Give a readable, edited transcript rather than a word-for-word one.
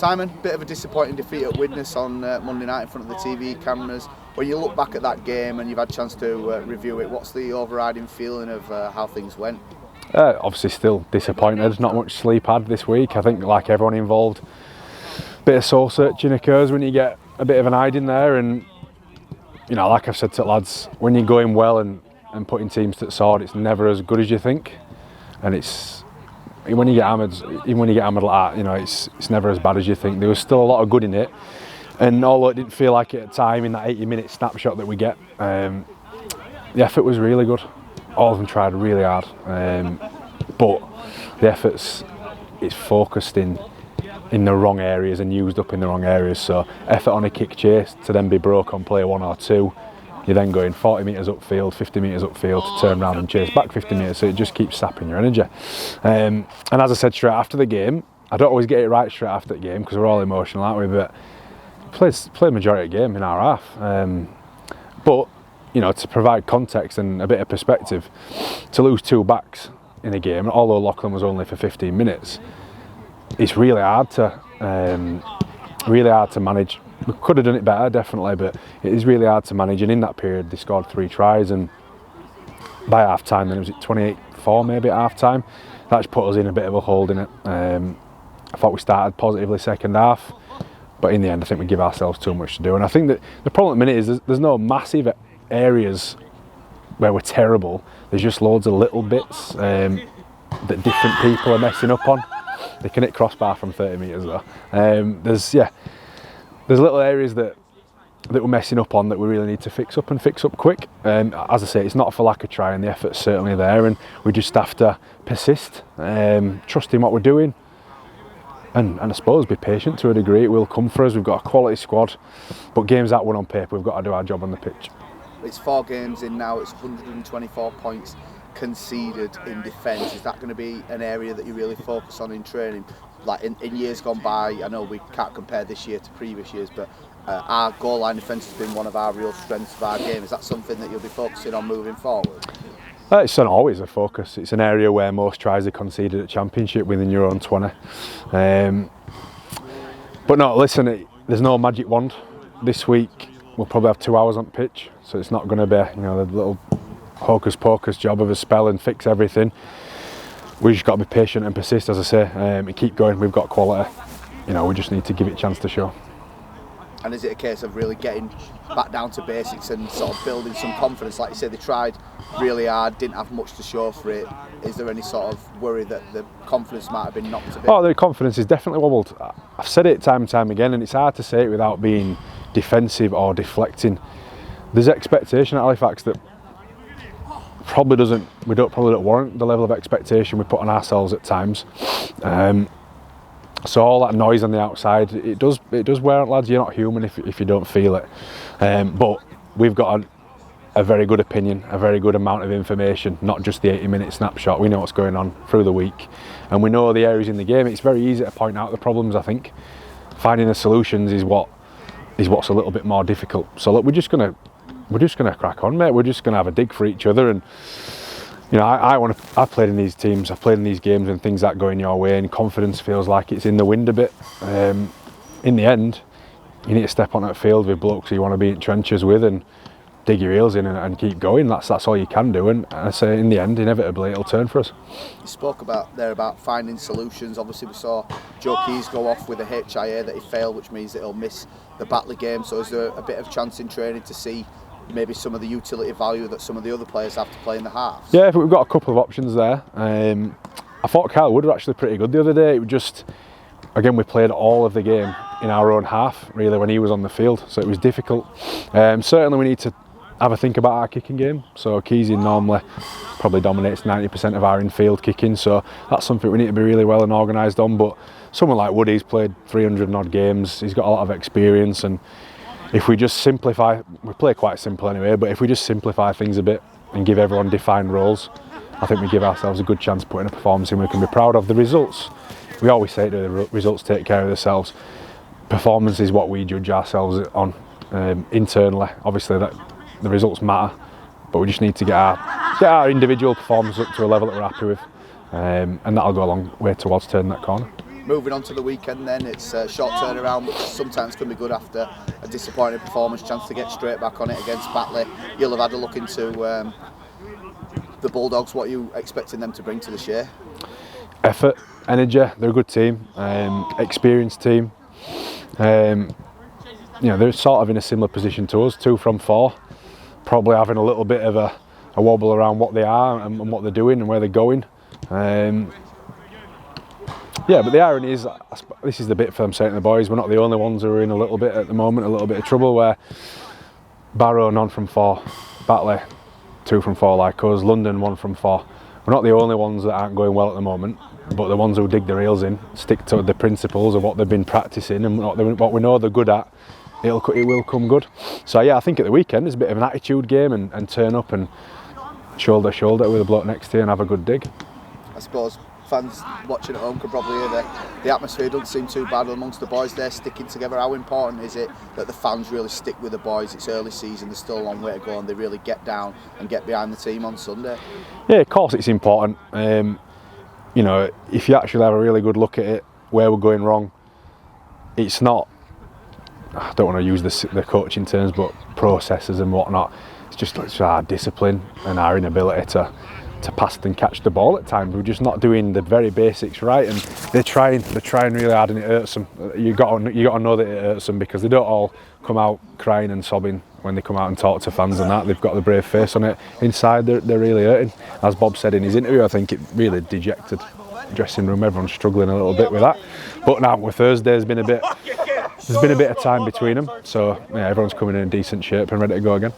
Simon, bit of a disappointing defeat at Widnes on Monday night in front of the TV cameras. When you look back at that game and you've had a chance to review it, what's the overriding feeling of how things went? Obviously still disappointed, not much sleep had this week. I think like everyone involved, a bit of soul searching occurs when you get a bit of an hiding there, and you know, like I've said to the lads, when you're going well and putting teams to the sword, it's never as good as you think, and it's when you get hammered, even when you get hammered like that, you know, it's never as bad as you think. There was still a lot of good in it, and although it didn't feel like it at the time in that 80-minute snapshot that we get, the effort was really good. All of them tried really hard, but the efforts is focused in the wrong areas and used up in the wrong areas. So effort on a kick chase to then be broke on play 1 or 2. You're then going 40 metres upfield, 50 metres upfield to turn around and chase back 50 metres, so it just keeps sapping your energy. And as I said straight after the game, I don't always get it right straight after the game because we're all emotional, aren't we? But played the majority of the game in our half. But you know, to provide context and a bit of perspective, to lose 2 backs in a game, although Lachlan was only for 15 minutes, it's really hard to manage. We could have done it better, definitely, but it is really hard to manage. And in that period, they scored 3 tries, and by half time, then it was at 28-4 maybe at half time. That's put us in a bit of a hold in it. I thought we started positively second half, but in the end, I think we give ourselves too much to do. And I think that the problem at the minute is there's no massive areas where we're terrible. There's just loads of little bits that different people are messing up on. They can hit crossbar from 30 metres though. There's little areas that we're messing up on that we really need to fix up and fix up quick. As I say, it's not for lack of trying, the effort's certainly there, and we just have to persist, trust in what we're doing, and I suppose be patient to a degree. It will come for us. We've got a quality squad, but games aren't won on paper. We've got to do our job on the pitch. It's 4 games in now, it's 124 points conceded in defence. Is that going to be an area that you really focus on in training? Like in years gone by, I know we can't compare this year to previous years, but our goal line defence has been one of our real strengths of our game. Is that something that you'll be focusing on moving forward? It's not always a focus. It's an area where most tries are conceded at Championship within your own 20. But no, listen, there's no magic wand. This week we'll probably have 2 hours on pitch, so it's not going to be, you know, the little hocus pocus job of a spell and fix everything. We just got to be patient and persist, as I say, and keep going. We've got quality. You know, we just need to give it a chance to show. And is it a case of really getting back down to basics and sort of building some confidence? Like you say, they tried really hard, didn't have much to show for it. Is there any sort of worry that the confidence might have been knocked a bit? Oh, the confidence is definitely wobbled. I've said it time and time again, and it's hard to say it without being defensive or deflecting. There's expectation at Halifax that probably don't warrant the level of expectation we put on ourselves at times. So all that noise on the outside, it does wear out lads. You're not human if you don't feel it. But we've got a very good opinion, a very good amount of information, not just the 80-minute snapshot. We know what's going on through the week, and we know the areas in the game. It's very easy to point out the problems. I think finding the solutions is what's a little bit more difficult. So look, we're just gonna crack on, mate. We're just gonna have a dig for each other, and you know, I've played in these teams, I've played in these games when things aren't going your way and confidence feels like it's in the wind a bit. In the end, you need to step on that field with blokes who you want to be in trenches with and dig your heels in and keep going. That's all you can do, and I say in the end, inevitably it'll turn for us. You spoke about finding solutions. Obviously we saw Joe Keys go off with a HIA that he failed, which means that he'll miss the Batley game. So is there a bit of chance in training to see maybe some of the utility value that some of the other players have to play in the halves? Yeah, we've got a couple of options there. I thought Kyle Wood were actually pretty good the other day. It was just, again, we played all of the game in our own half, really, when he was on the field, so it was difficult. Certainly we need to have a think about our kicking game. So Keysy normally probably dominates 90% of our infield kicking, so that's something we need to be really well and organised on. But someone like Wood, he's played 300 and odd games, he's got a lot of experience, and if we just simplify, we play quite simple anyway, but if we just simplify things a bit and give everyone defined roles, I think we give ourselves a good chance of putting a performance in we can be proud of. The results, we always say the results take care of themselves. Performance is what we judge ourselves on internally. Obviously the results matter, but we just need to get our individual performance up to a level that we're happy with, and that'll go a long way towards turning that corner. moving on to the weekend then, it's a short turnaround, which sometimes can be good after a disappointing performance, chance to get straight back on it against Batley. You'll have had a look into the Bulldogs. What are you expecting them to bring to the Shay? Effort, energy, they're a good team, experienced team. You know, they're sort of in a similar position to us, 2 from 4, probably having a little bit of a wobble around what they are and what they're doing and where they're going. Yeah, but the irony is, this is the bit for them saying to the boys, we're not the only ones who are in a little bit at the moment, a little bit of trouble, where Barrow, none from 4, Batley, 2 from 4 like us, London, 1 from 4. We're not the only ones that aren't going well at the moment, but the ones who dig their heels in, stick to the principles of what they've been practising and what we know they're good at, it will come good. So yeah, I think at the weekend there's a bit of an attitude game and turn up and shoulder to shoulder with a bloke next to you and have a good dig. I suppose fans watching at home could probably hear the atmosphere doesn't seem too bad amongst the boys. They're sticking together. How important is it that the fans really stick with the boys? It's early season, there's still a long way to go, and they really get down and get behind the team on Sunday? Yeah, of course it's important. You know, if you actually have a really good look at it, where we're going wrong, it's not, I don't want to use the coaching terms, but processes and whatnot. It's just our discipline and our inability to pass and catch the ball at times. We're just not doing the very basics right, and they're trying really hard, and it hurts them. You got to know that it hurts them, because they don't all come out crying and sobbing when they come out and talk to fans and that. They've got the brave face on it. Inside, they're really hurting. As Bob said in his interview, I think it really dejected the dressing room. Everyone's struggling a little bit with that. But now with Thursday, there's been a bit of time between them, so yeah, everyone's coming in decent shape and ready to go again.